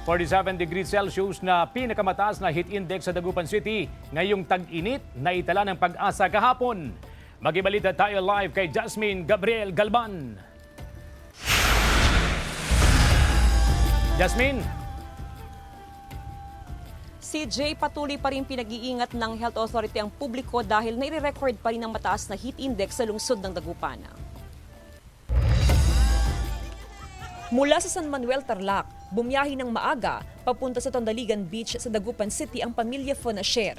47 degrees Celsius na pinakamataas na heat index sa Dagupan City ngayong tag-init na itala ng Pag-asa kahapon. Magibalita tayo live kay Jasmine Gabriel Galban. Jasmine? CJ, patuloy pa rin pinag-iingat ng Health Authority ang publiko dahil nire-record pa rin ang mataas na heat index sa lungsod ng Dagupan. Mula sa San Manuel, Tarlac, bumiyahe ng maaga papunta sa Tondaligan Beach sa Dagupan City ang pamilya Fonasher.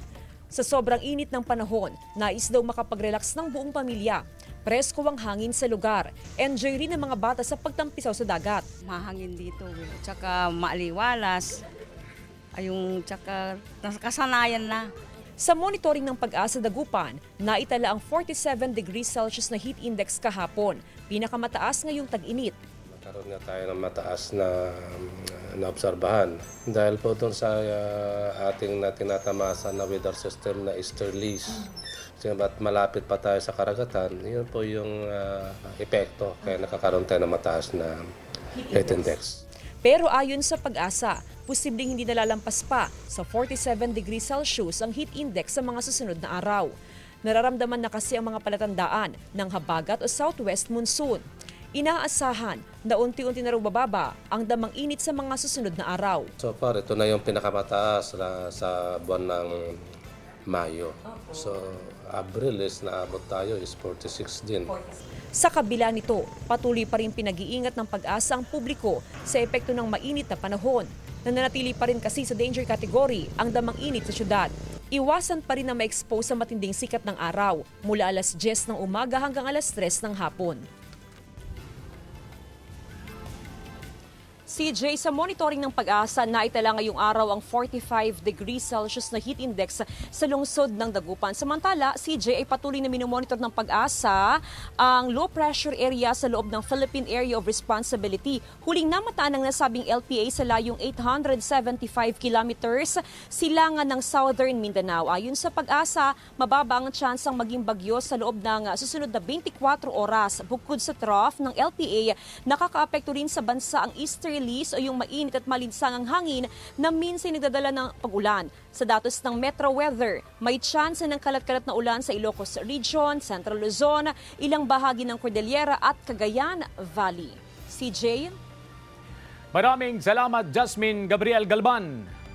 Sa sobrang init ng panahon, nais daw makapag-relax ng buong pamilya. Presko ang hangin sa lugar. Enjoy rin ng mga bata sa pagtampisaw sa dagat. Mahangin dito, tsaka maaliwalas. Tsaka kasanayan na. Sa monitoring ng Pag-asa Dagupan, naitala ang 47 degrees Celsius na heat index kahapon, pinakamataas ngayong tag-init. Karoon nga tayo ng mataas na naobserbahan. Dahil po doon sa ating tinatamasa na weather system na easterlies, at malapit pa tayo sa karagatan, yun po yung epekto. Kaya nakakaroon tayo ng mataas na heat index. Pero ayon sa Pag-asa, posibleng hindi nalalampas pa sa 47 degrees Celsius ang heat index sa mga susunod na araw. Nararamdaman na kasi ang mga palatandaan ng habagat o southwest monsoon. Inaasahan na unti-unti na raw bababa ang damang init sa mga susunod na araw. So far, ito na yung pinakamataas sa buwan ng Mayo. So, Abril is naabot tayo is 46 din. Sa kabila nito, patuloy pa rin pinag-iingat ng Pag-asa ang publiko sa epekto ng mainit na panahon. Nananatili pa rin kasi sa danger category ang damang init sa syudad. Iwasan pa rin na ma-expose sa matinding sikat ng araw mula alas 10 ng umaga hanggang alas 3 ng hapon. CJ, sa monitoring ng Pag-asa, naitala ngayong araw ang 45 degrees Celsius na heat index sa lungsod ng Dagupan. Samantala, CJ ay patuloy na minomonitor ng Pag-asa ang low pressure area sa loob ng Philippine Area of Responsibility. Huling namataan ng nasabing LPA sa layong 875 kilometers silangan ng Southern Mindanao. Ayon sa Pag-asa, mababa ang tsansang maging bagyo sa loob ng susunod na 24 oras. Bukod sa trough ng LPA, nakakaapekto rin sa bansa ang easterly o yung mainit at malinsangang hangin na minsan nagdadala ng pag-ulan. Sa datos ng Metro Weather, may tsansa ng kalat-kalat na ulan sa Ilocos Region, Central Luzon, ilang bahagi ng Cordillera at Cagayan Valley. CJ? Maraming salamat, Jasmine Gabriel Galban.